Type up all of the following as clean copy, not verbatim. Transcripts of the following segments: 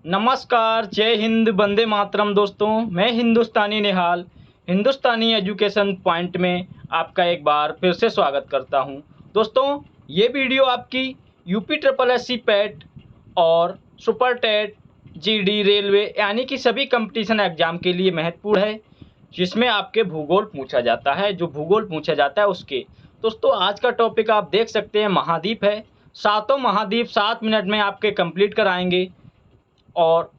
नमस्कार, जय हिंद, वंदे मातरम। दोस्तों, मैं हिंदुस्तानी निहाल हिंदुस्तानी एजुकेशन पॉइंट में आपका एक बार फिर से स्वागत करता हूं। दोस्तों, ये वीडियो आपकी यूपी ट्रिपल एससी पैट और सुपर टेट, जीडी, रेलवे यानी कि सभी कंपटीशन एग्जाम के लिए महत्वपूर्ण है, जिसमें आपके भूगोल पूछा जाता है। जो भूगोल पूछा जाता है उसके दोस्तों, आज का टॉपिक आप देख सकते हैं, महाद्वीप है। सातों महाद्वीप 7 मिनट में आपके कंप्लीट कराएंगे और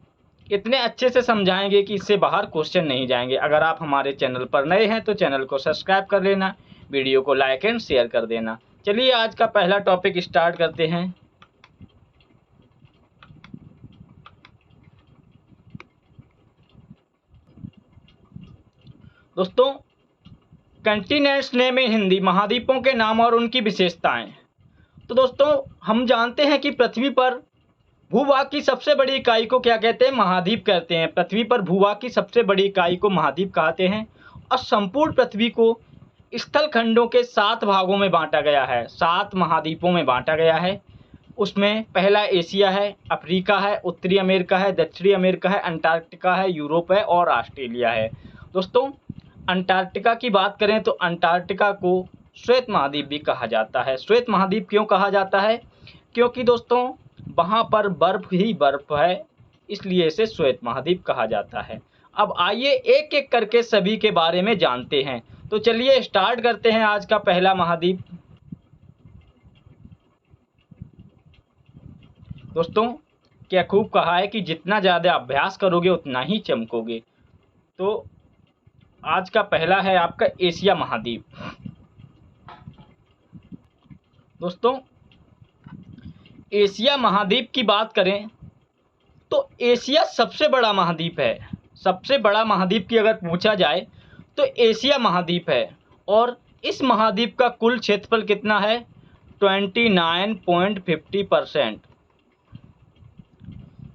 इतने अच्छे से समझाएंगे कि इससे बाहर क्वेश्चन नहीं जाएंगे। अगर आप हमारे चैनल पर नए हैं तो चैनल को सब्सक्राइब कर लेना, वीडियो को लाइक एंड शेयर कर देना। चलिए आज का पहला टॉपिक स्टार्ट करते हैं। दोस्तों, कंटिनेंट्स नेम इन हिंदी, महाद्वीपों के नाम और उनकी विशेषताएं। तो दोस्तों, हम जानते हैं कि पृथ्वी पर भूभाग की सबसे बड़ी इकाई को क्या कहते हैं? महाद्वीप कहते हैं। पृथ्वी पर भूभाग की सबसे बड़ी इकाई को महाद्वीप कहते हैं। और संपूर्ण पृथ्वी को स्थल खंडों के 7 भागों में बांटा गया है, 7 महाद्वीपों में बांटा गया है। उसमें पहला एशिया है, अफ्रीका है, उत्तरी अमेरिका है, दक्षिणी अमेरिका है, अंटार्कटिका है, यूरोप है और ऑस्ट्रेलिया है। दोस्तों, अंटार्कटिका की बात करें तो अंटार्कटिका को श्वेत महाद्वीप भी कहा जाता है। श्वेत महाद्वीप क्यों कहा जाता है? क्योंकि दोस्तों, वहाँ पर बर्फ ही बर्फ है, इसलिए इसे श्वेत महाद्वीप कहा जाता है। अब आइए एक एक करके सभी के बारे में जानते हैं। तो चलिए स्टार्ट करते हैं आज का पहला महाद्वीप। दोस्तों, क्या खूब कहा है कि जितना ज़्यादा अभ्यास करोगे उतना ही चमकोगे। तो आज का पहला है आपका एशिया महाद्वीप। दोस्तों, एशिया महाद्वीप की बात करें तो एशिया सबसे बड़ा महाद्वीप है। सबसे बड़ा महाद्वीप की अगर पूछा जाए तो एशिया महाद्वीप है। और इस महाद्वीप का कुल क्षेत्रफल कितना है? 29.50%।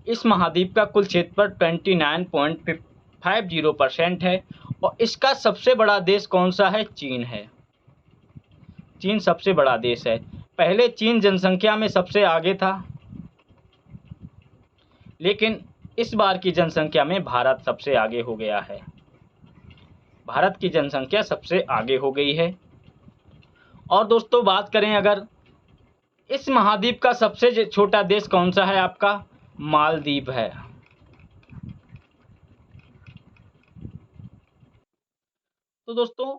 इस महाद्वीप का कुल क्षेत्रफल 29.50% है। और इसका सबसे बड़ा देश कौन सा है? चीन है। चीन सबसे बड़ा देश है। पहले चीन जनसंख्या में सबसे आगे था, लेकिन इस बार की जनसंख्या में भारत सबसे आगे हो गया है। भारत की जनसंख्या सबसे आगे हो गई है। और दोस्तों, बात करें अगर इस महाद्वीप का सबसे छोटा देश कौन सा है? आपका मालदीव है। तो दोस्तों,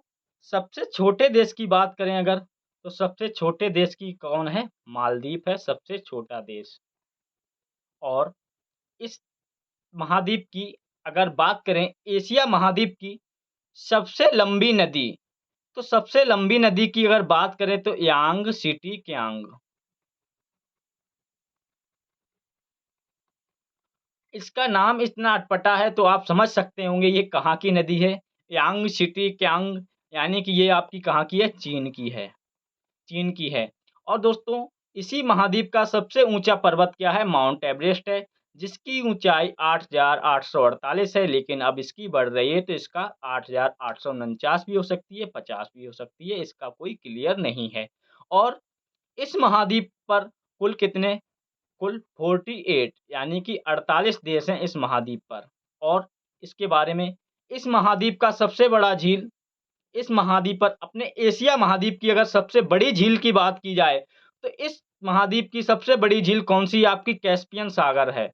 सबसे छोटे देश की बात करें अगर, तो सबसे छोटे देश की कौन है? मालदीव है सबसे छोटा देश। और इस महाद्वीप की अगर बात करें, एशिया महाद्वीप की सबसे लंबी नदी, तो सबसे लंबी नदी की अगर बात करें तो यांग सिटी क्यांग। इसका नाम इतना अटपटा है तो आप समझ सकते होंगे ये कहाँ की नदी है। यांग सिटी क्यांग यानी कि ये आपकी कहाँ की है? चीन की है। चीन की है। और दोस्तों, इसी महाद्वीप का सबसे ऊंचा पर्वत क्या है? माउंट एवरेस्ट है, जिसकी ऊंचाई 8,848 है। लेकिन अब इसकी बढ़ रही है तो इसका 8,849 भी हो सकती है, 50 भी हो सकती है, इसका कोई क्लियर नहीं है। और इस महाद्वीप पर कुल कितने? कुल 48 यानी कि 48 देश हैं इस महाद्वीप पर। और इसके बारे में, इस महाद्वीप का सबसे बड़ा झील, इस महाद्वीप पर अपने एशिया महाद्वीप की अगर सबसे बड़ी झील की बात की जाए तो इस महाद्वीप की सबसे बड़ी झील कौन सी है? आपकी कैस्पियन सागर है।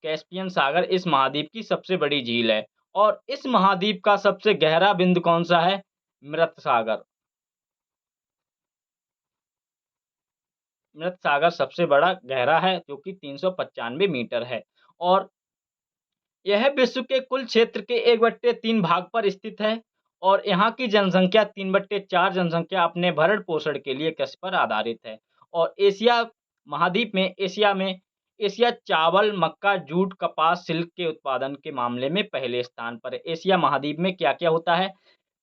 कैस्पियन सागर इस महाद्वीप की सबसे बड़ी झील है। और इस महाद्वीप का सबसे गहरा बिंदु कौन सा है? मृत सागर। मृत सागर सबसे बड़ा गहरा है, जो कि 395 मीटर है। और यह विश्व के कुल क्षेत्र के 1/3 भाग पर स्थित है। और यहाँ की जनसंख्या 3/4 जनसंख्या अपने भरण पोषण के लिए कृषि पर आधारित है। और एशिया महाद्वीप में, एशिया चावल, मक्का, जूट, कपास, सिल्क के उत्पादन के मामले में पहले स्थान पर है। एशिया महाद्वीप में क्या-क्या होता है?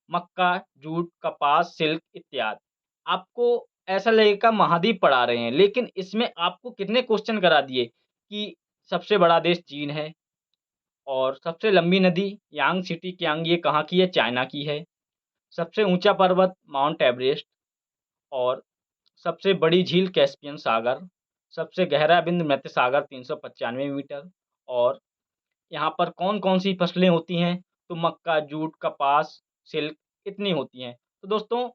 मक्का, जूट, कपास, सिल्क इत्यादि। आपको ऐसा लगेगा महाद्वीप पढ़ा रहे हैं, लेकिन इसमें आपको कितने क्वेश्चन करा दिए कि सबसे बड़ा देश चीन है, और सबसे लंबी नदी यांग सिटी क्यांग ये कहाँ की है? चाइना की है। सबसे ऊंचा पर्वत माउंट एवरेस्ट। और सबसे बड़ी झील कैस्पियन सागर। सबसे गहरा बिंदु मध्य सागर 395 मीटर। और यहाँ पर कौन-कौन सी फसलें होती हैं? तो मक्का, जूट, कपास, सिल्क इतनी होती हैं। तो दोस्तों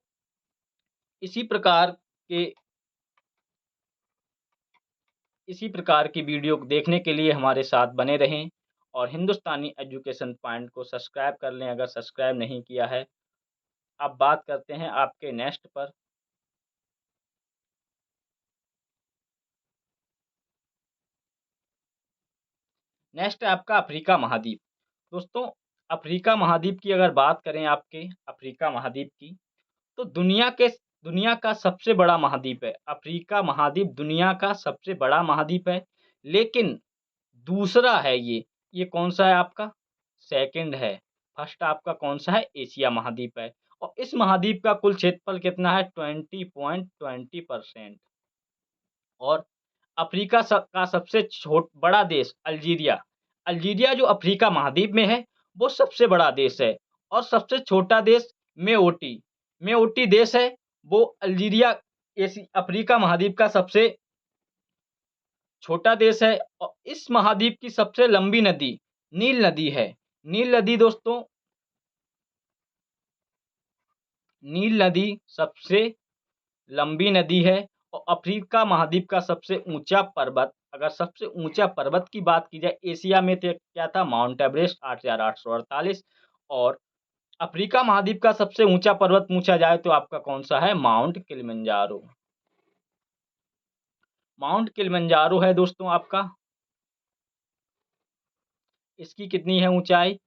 इसी प्रकार के इसी प्रकार की वीडियो को देखने के लिए हमारे साथ बने रहें और हिंदुस्तानी एजुकेशन पॉइंट को सब्सक्राइब कर लें अगर सब्सक्राइब नहीं किया है। अब बात करते हैं आपके नेक्स्ट पर। नेक्स्ट है आपका अफ्रीका महाद्वीप। दोस्तों अफ्रीका महाद्वीप की अगर बात करें आपके अफ्रीका महाद्वीप की, तो दुनिया का सबसे बड़ा महाद्वीप है। अफ्रीका महाद्वीप दुनिया का सबसे बड़ा महाद्वीप है, लेकिन दूसरा है ये कौन-सा है आपका? सेकंड है। फर्स्ट आपका कौन-सा है? एशिया महाद्वीप है। और इस महाद्वीप का कुल क्षेत्रफल कितना है? 20.20% और अफ्रीका का सबसे बड़ा देश अल्जीरिया। अल्जीरिया जो अफ्रीका महाद्वीप में है, वो सबसे बड़ा देश है। और सबसे छोटा देश मेओटी। मेओटी देश है, वो अल्जीरिया अफ्रीका महाद्वीप का सबसे छोटा देश है। और इस महाद्वीप की सबसे लंबी नदी नील नदी है। नील नदी दोस्तों नील नदी सबसे लंबी नदी है। और अफ्रीका महाद्वीप का सबसे ऊंचा पर्वत, अगर सबसे ऊंचा पर्वत की बात की जाए एशिया में, तो क्या था? Mount Everest 8848। और अफ्रीका महाद्वीप का सबसे ऊंचा पर्वत पूछा जाए तो आपका कौन सा है? Mount Kilimanjaro. माउंट किलिमंजारो है दोस्तों आपका। इसकी कितनी है ऊंचाई?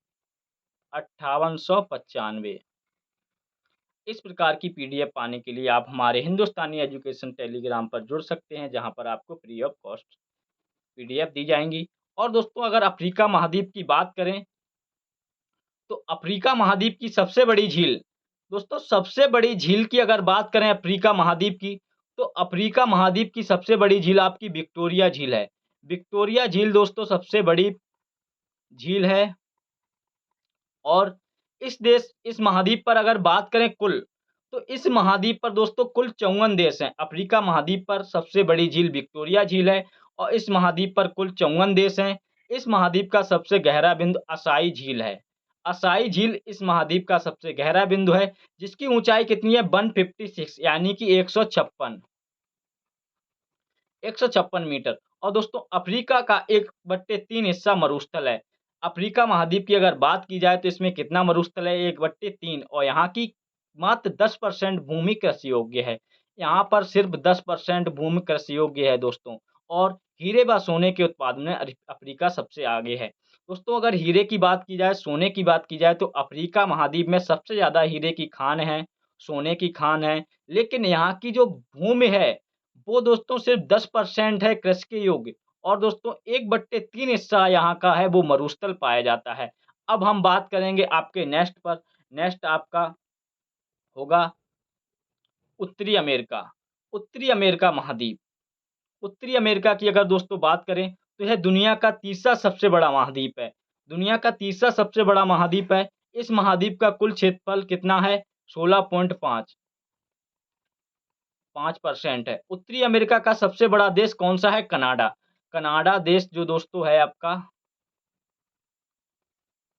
5895। इस प्रकार की पीडीएफ पाने के लिए आप हमारे हिंदुस्तानी एजुकेशन टेलीग्राम पर जुड़ सकते हैं, जहां पर आपको फ्री ऑफ कॉस्ट पीडीएफ दी जाएंगी। और दोस्तों अगर अफ्रीका महाद्वीप की बात करें, तो अफ्रीका महाद्वीप की सबसे बड़ी झील, दोस्तों सबसे बड़ी झील की अगर बात करें अफ्रीका महाद्वीप की, तो अफ्रीका महाद्वीप की सबसे बड़ी झील आपकी विक्टोरिया झील है। विक्टोरिया झील दोस्तों सबसे बड़ी झील है। और इस महाद्वीप पर अगर बात करें कुल, तो इस महाद्वीप पर दोस्तों कुल 54 देश हैं। अफ्रीका महाद्वीप पर सबसे बड़ी झील विक्टोरिया झील है और इस महाद्वीप पर कुल 54 देश हैं। इस महाद्वीप का सबसे गहरा बिंदु असाई झील है। असाई झील इस महाद्वीप का सबसे गहरा बिंदु है, जिसकी ऊंचाई कितनी है? 156 यानी कि 156 मीटर। और दोस्तों अफ्रीका का 1/3 हिस्सा मरुस्थल है। अफ्रीका महाद्वीप की अगर बात की जाए तो इसमें कितना मरुस्थल है? 1/3। और यहाँ की मात्र 10% भूमि कृषि योग्य है। यहाँ पर सिर्फ 10% भूमि कृषि योग्य है दोस्तों। और हीरे व सोने के उत्पादन में अफ्रीका सबसे आगे है। दोस्तों अगर हीरे की बात की जाए, सोने की बात की जाए, तो अफ्रीका महाद्वीप में सबसे ज़्यादा हीरे की खान है, सोने की खान है। लेकिन यहाँ की जो भूमि है, वो दोस्तों सिर्फ 10% है कृषि के योग्य। और दोस्तों 1/3 हिस्सा यहाँ का है वो मरुस्थल पाया जाता है। अब हम बात करेंगे आपके नेक्स्ट पर। नेक्स्ट आपका होगा उत्तरी अमेरिका। उत्तरी अमेरिका महाद्वीप। उत्तरी अमेरिका की अगर दोस्तों बात करें, तो यह दुनिया का तीसरा सबसे बड़ा महाद्वीप है। दुनिया का तीसरा सबसे बड़ा महाद्वीप है। इस महाद्वीप का कुल क्षेत्रफल कितना है? 16.5% है। उत्तरी अमेरिका का सबसे बड़ा देश कौन सा है? कनाडा। कनाडा देश जो दोस्तों है आपका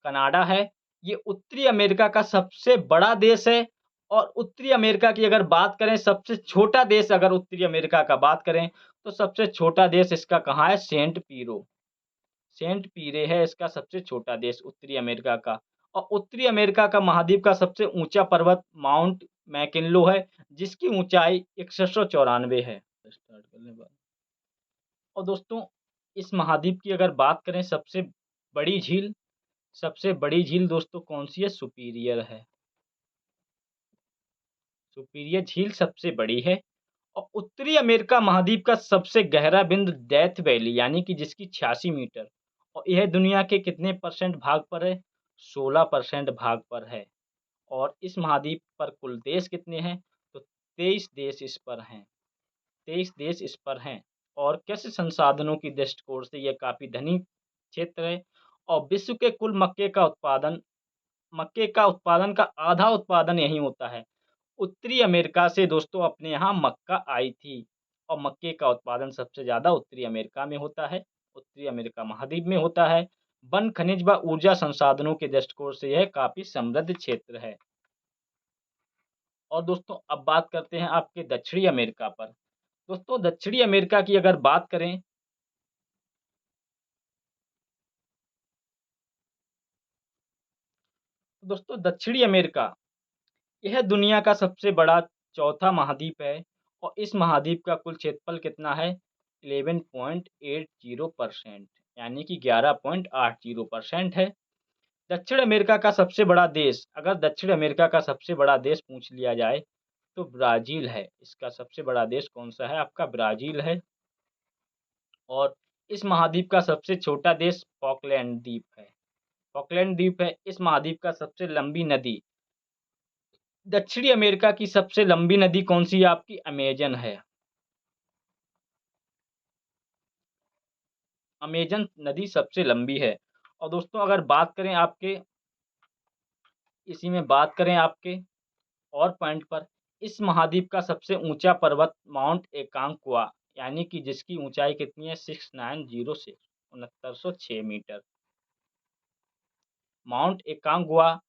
कनाडा है, ये उत्तरी अमेरिका का सबसे बड़ा देश है। और उत्तरी अमेरिका की अगर बात करें, सबसे छोटा देश अगर उत्तरी अमेरिका का बात करें, तो सबसे छोटा देश इसका कहाँ है? सेंट पीरे है इसका सबसे छोटा देश उत्तरी अमेरिका का। और उत्तरी अमेरिका का महाद्वीप का सबसे ऊंचा पर्वत माउंट मैकिनलो है, जिसकी ऊंचाई 6194 है। स्टार्ट करने बाद और दोस्तों इस महाद्वीप की अगर बात करें, सबसे बड़ी झील दोस्तों कौन सी है? सुपीरियर है। सुपीरियर झील सबसे बड़ी है। और उत्तरी अमेरिका महाद्वीप का सबसे गहरा बिंदु डेथ वैली, यानी कि जिसकी 86 मीटर। और यह दुनिया के कितने परसेंट भाग पर है? 16% भाग पर है। और इस महाद्वीप पर कुल देश कितने हैं? तो 23 देश इस पर हैं। 23 देश इस पर हैं। और कृषि संसाधनों की दृष्टिकोण से यह काफ़ी धनी क्षेत्र है। और विश्व के कुल मक्के का उत्पादन का आधा उत्पादन यहीं होता है। उत्तरी अमेरिका से दोस्तों अपने यहाँ मक्का आई थी। और मक्के का उत्पादन सबसे ज़्यादा उत्तरी अमेरिका में होता है, उत्तरी अमेरिका महाद्वीप में होता है। वन, खनिज व ऊर्जा संसाधनों के दृष्टिकोण से यह काफ़ी समृद्ध क्षेत्र है। और दोस्तों अब बात करते हैं आपके दक्षिणी अमेरिका पर। दोस्तों दक्षिणी अमेरिका की अगर बात करें तो दोस्तों दक्षिणी अमेरिका यह दुनिया का सबसे बड़ा चौथा महाद्वीप है और इस महाद्वीप का कुल क्षेत्रफल कितना है 11.80% यानी कि 11.80% है। दक्षिण अमेरिका का सबसे बड़ा देश, अगर दक्षिण अमेरिका का सबसे बड़ा देश पूछ लिया जाए तो ब्राज़ील है। इसका सबसे बड़ा देश कौन-सा है? आपका ब्राज़ील है। और इस महाद्वीप का सबसे छोटा देश फॉकलैंड द्वीप है। फॉकलैंड द्वीप है इस महाद्वीप का सबसे लंबी नदी। दक्षिणी अमेरिका की सबसे लंबी नदी कौन-सी है? आपकी अमेज़न है। अमेज़न नदी सबसे लंबी है। और दोस्तों अगर बात करें आपके इसी में बात करें आपके और पॉइंट पर, इस महाद्वीप का सबसे ऊँचा पर्वत माउंट एकांक्वा यानी कि जिसकी ऊँचाई कितनी है 6906 6906 मीटर। माउंट एकांक्वा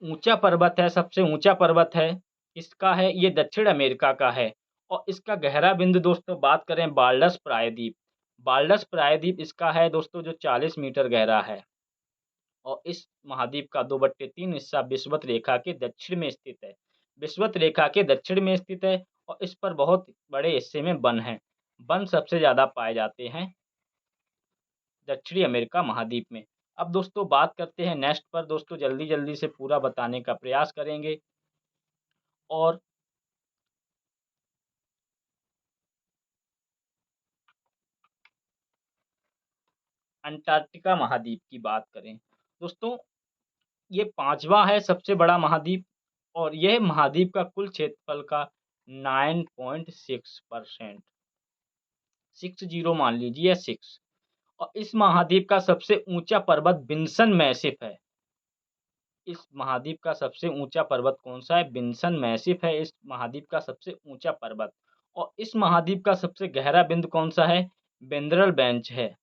ऊँचा पर्वत है, सबसे ऊँचा पर्वत है। किसका है? ये दक्षिण अमेरिका का है। और इसका गहरा बिंदु दोस्तों बात करें बाल्डस प्रायद्वीप। बाल्डस प्रायद्वीप इसका है दोस्तों जो 40 मीटर गहरा है। और इस महाद्वीप का 2/3 हिस्सा विषुवत रेखा के दक्षिण में स्थित है। विषुवत रेखा के दक्षिण में स्थित है और इस पर बहुत बड़े हिस्से में वन हैं। वन सबसे ज़्यादा पाए जाते हैं दक्षिणी अमेरिका महाद्वीप में। अब दोस्तों बात करते हैं नेक्स्ट पर, दोस्तों जल्दी-जल्दी से पूरा बताने का प्रयास करेंगे। और अंटार्कटिका महाद्वीप की बात करें, दोस्तों ये 5वां है सबसे बड़ा महाद्वीप और यह महाद्वीप का कुल क्षेत्रफल का 9.6% 60 मान लीजिए 6। और इस महाद्वीप का सबसे ऊंचा पर्वत विन्सन मैसिफ है। इस महाद्वीप का सबसे ऊंचा पर्वत कौन सा है? विन्सन मैसिफ है इस महाद्वीप का सबसे ऊंचा पर्वत। और इस महाद्वीप का सबसे गहरा बिंदु कौन सा है? वेंद्रल बेंच है।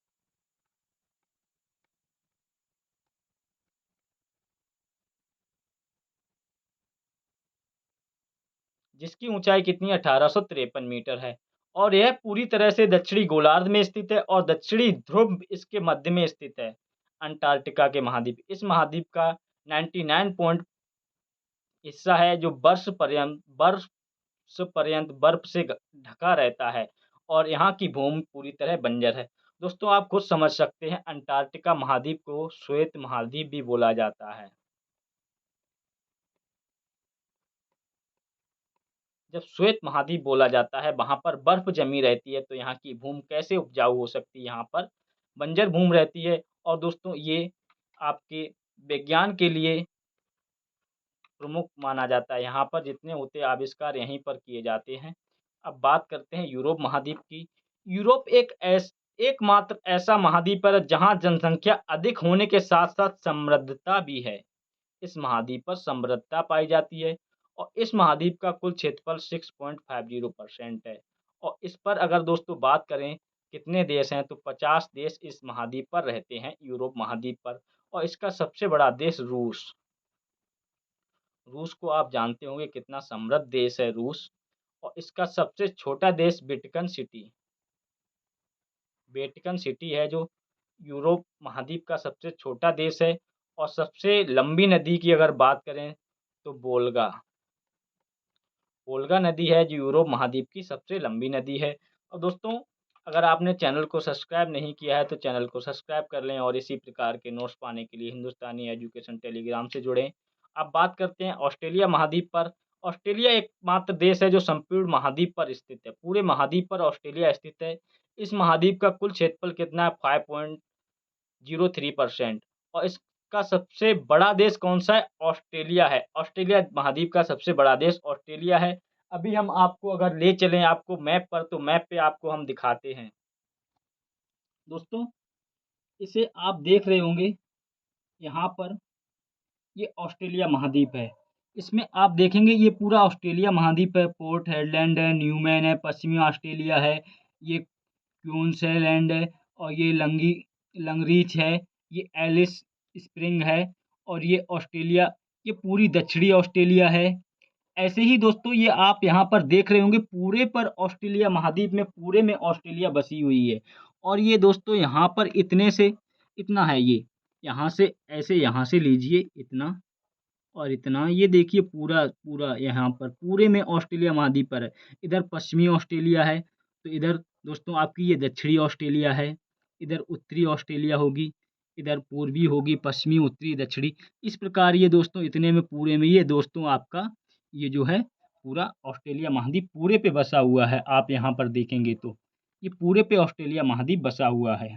जिसकी ऊंचाई कितनी है 1853 मीटर है। और यह पूरी तरह से दक्षिणी गोलार्ध में स्थित है और दक्षिणी ध्रुव इसके मध्य में स्थित है। अंटार्कटिका के महाद्वीप, इस महाद्वीप का 99 पॉइंट हिस्सा है जो वर्ष पर्यंत बर्फ से ढका रहता है और यहाँ की भूमि पूरी तरह बंजर है। दोस्तों आप खुद समझ सकते हैं अंटार्कटिका महाद्वीप को श्वेत महाद्वीप भी बोला जाता है। जब श्वेत महाद्वीप बोला जाता है वहाँ पर बर्फ जमी रहती है तो यहाँ की भूमि कैसे उपजाऊ हो सकती है? यहाँ पर बंजर भूमि रहती है। और दोस्तों ये आपके विज्ञान के लिए प्रमुख माना जाता है। यहाँ पर जितने होते आविष्कार यहीं पर किए जाते हैं। अब बात करते हैं यूरोप महाद्वीप की। यूरोप एकमात्र ऐसा महाद्वीप है जहाँ जनसंख्या अधिक होने के साथ-साथ समृद्धता भी है। इस महाद्वीप पर समृद्धता पाई जाती है और इस महाद्वीप का कुल क्षेत्रफल 6.50% है। और इस पर अगर दोस्तों बात करें कितने देश हैं तो 50 देश इस महाद्वीप पर रहते हैं यूरोप महाद्वीप पर। और इसका सबसे बड़ा देश रूस। रूस को आप जानते होंगे कितना समृद्ध देश है रूस। और इसका सबसे छोटा देश वेटिकन सिटी है जो यूरोप महाद्वीप का सबसे छोटा देश है। और सबसे लंबी नदी की अगर बात करें तो वोल्गा वोल्गा नदी है जो यूरोप महाद्वीप की सबसे लंबी नदी है। और दोस्तों अगर आपने चैनल को सब्सक्राइब नहीं किया है तो चैनल को सब्सक्राइब कर लें और इसी प्रकार के नोट्स पाने के लिए हिंदुस्तानी एजुकेशन टेलीग्राम से जुड़ें। अब बात करते हैं ऑस्ट्रेलिया महाद्वीप पर। ऑस्ट्रेलिया एकमात्र देश है जो संपूर्ण महाद्वीप पर स्थित है। पूरे महाद्वीप पर ऑस्ट्रेलिया स्थित है। इस महाद्वीप का कुल क्षेत्रफल कितना है 5.03%। और इसका सबसे बड़ा देश कौन-सा है? ऑस्ट्रेलिया है। ऑस्ट्रेलिया महाद्वीप का सबसे बड़ा देश ऑस्ट्रेलिया है। अभी हम आपको अगर ले चलें आपको मैप पर तो मैप पे आपको हम दिखाते हैं। दोस्तों इसे आप देख रहे होंगे यहाँ पर ये ऑस्ट्रेलिया महाद्वीप है। इसमें आप देखेंगे ये पूरा ऑस्ट्रेलिया महाद्वीप है, पोर्ट हेडलैंड है, न्यूमैन है, पश्चिमी ऑस्ट्रेलिया है, ये क्वींसलैंड है और ये लंगरीच है, ये एलिस स्प्रिंग है और ये ऑस्ट्रेलिया, ये पूरी दक्षिणी ऑस्ट्रेलिया है। ऐसे ही दोस्तों ये आप यहाँ पर देख रहे होंगे पूरे पर ऑस्ट्रेलिया महाद्वीप में पूरे में ऑस्ट्रेलिया बसी हुई है। और ये दोस्तों यहाँ पर इतने से इतना है ये, यहाँ से ऐसे यहाँ से लीजिए इतना और इतना, ये देखिए पूरा पूरा यहाँ पर पूरे में ऑस्ट्रेलिया महाद्वीप पर है। इधर पश्चिमी ऑस्ट्रेलिया है, तो इधर दोस्तों आपकी ये दक्षिणी ऑस्ट्रेलिया है, इधर उत्तरी ऑस्ट्रेलिया होगी, इधर पूर्वी होगी, पश्चिमी, उत्तरी, दक्षिणी। इस प्रकार ये दोस्तों इतने में पूरे में ये दोस्तों आपका ये जो है पूरा ऑस्ट्रेलिया महाद्वीप पूरे पे बसा हुआ है। आप यहाँ पर देखेंगे तो ये पूरे पे ऑस्ट्रेलिया महाद्वीप बसा हुआ है।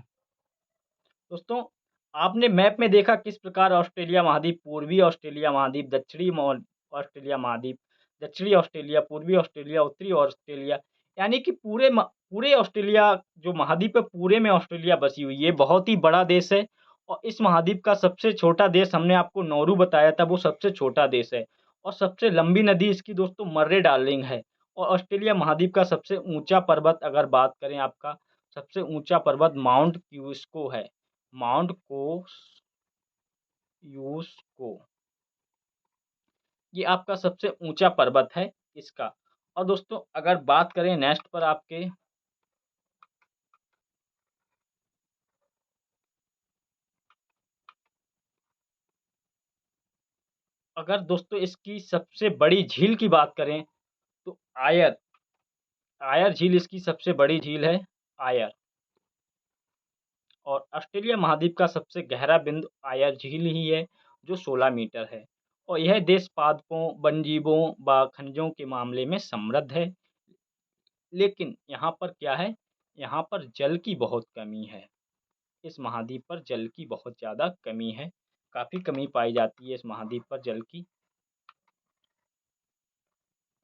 दोस्तों आपने मैप में देखा किस प्रकार ऑस्ट्रेलिया महाद्वीप, पूर्वी ऑस्ट्रेलिया महाद्वीप, ऑस्ट्रेलिया महाद्वीप, दक्षिणी ऑस्ट्रेलिया, पूर्वी ऑस्ट्रेलिया, उत्तरी ऑस्ट्रेलिया, यानी कि पूरे ऑस्ट्रेलिया जो महाद्वीप है पूरे में ऑस्ट्रेलिया बसी हुई है। ये बहुत ही बड़ा देश है और इस महाद्वीप का सबसे छोटा देश हमने आपको नौरू बताया था, वो सबसे छोटा देश है और सबसे लंबी नदी इसकी दोस्तों मर्रे डार्लिंग है। और ऑस्ट्रेलिया महाद्वीप का सबसे ऊंचा पर्वत अगर बात करें, आपका सबसे ऊंचा पर्वत माउंट क्यूस्को है। माउंट यूस्को ये आपका सबसे ऊंचा पर्वत है इसका। और दोस्तों अगर बात करें नेक्स्ट पर आपके, अगर दोस्तों इसकी सबसे बड़ी झील की बात करें तो आयर आयर झील इसकी सबसे बड़ी झील है, आयर। और ऑस्ट्रेलिया महाद्वीप का सबसे गहरा बिंदु आयर झील ही है जो 16 मीटर है। और यह देश पादपों, वन्यजीवों व खनिजों के मामले में समृद्ध है। लेकिन यहाँ पर क्या है, यहाँ पर जल की बहुत कमी है। इस महाद्वीप पर जल की बहुत ज़्यादा कमी है, काफ़ी कमी पाई जाती है इस महाद्वीप पर जल की।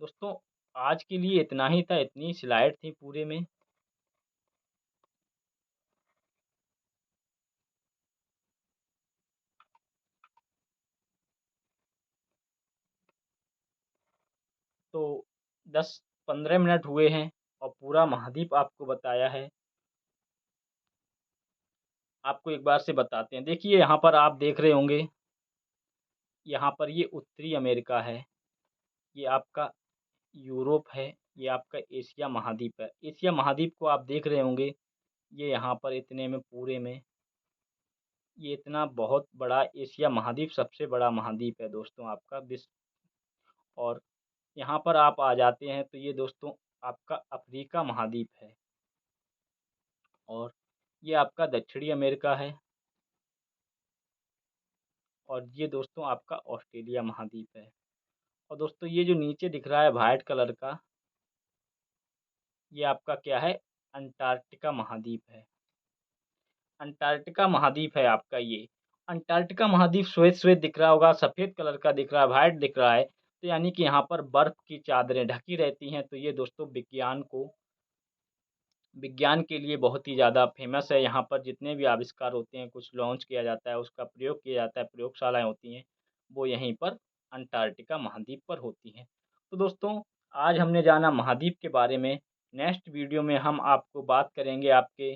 दोस्तों आज के लिए इतना ही था, इतनी स्लाइड थी पूरे में। तो 10-15 मिनट हुए हैं और पूरा महाद्वीप आपको बताया है। आपको एक बार से बताते हैं, देखिए यहाँ पर आप देख रहे होंगे, यहाँ पर ये उत्तरी अमेरिका है, ये आपका यूरोप है, ये आपका एशिया महाद्वीप है। एशिया महाद्वीप को आप देख रहे होंगे, ये यहाँ पर इतने में पूरे में ये इतना बहुत बड़ा एशिया महाद्वीप सबसे बड़ा महाद्वीप है दोस्तों आपका विश्व। और यहाँ पर आप आ जाते हैं तो ये दोस्तों आपका अफ्रीका महाद्वीप है और ये आपका दक्षिणी अमेरिका है और ये दोस्तों आपका ऑस्ट्रेलिया महाद्वीप है। और दोस्तों ये जो नीचे दिख रहा है वाइट कलर का, ये आपका क्या है, अंटार्कटिका महाद्वीप है। अंटार्कटिका महाद्वीप है आपका ये। अंटार्कटिका महाद्वीप श्वेत श्वेत दिख रहा होगा, सफ़ेद कलर का दिख रहा है, वाइट दिख रहा है, तो यानी कि यहाँ पर बर्फ़ की चादरें ढकी रहती हैं। तो ये दोस्तों विज्ञान के लिए बहुत ही ज़्यादा फेमस है। यहाँ पर जितने भी आविष्कार होते हैं, कुछ लॉन्च किया जाता है, उसका प्रयोग किया जाता है, प्रयोगशालाएँ होती हैं, वो यहीं पर अंटार्कटिका महाद्वीप पर होती हैं। तो दोस्तों आज हमने जाना महाद्वीप के बारे में। नेक्स्ट वीडियो में हम आपको बात करेंगे आपके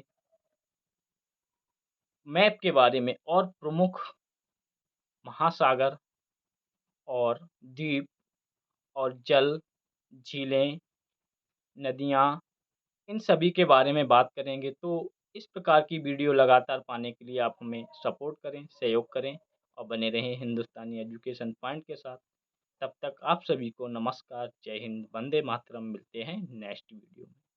मैप के बारे में और प्रमुख महासागर और द्वीप और जल, झीलें, नदियाँ, इन सभी के बारे में बात करेंगे। तो इस प्रकार की वीडियो लगातार पाने के लिए आप हमें सपोर्ट करें, सहयोग करें और बने रहें हिंदुस्तानी एजुकेशन पॉइंट के साथ। तब तक आप सभी को नमस्कार, जय हिंद, वंदे मातरम। मिलते हैं नेक्स्ट वीडियो में।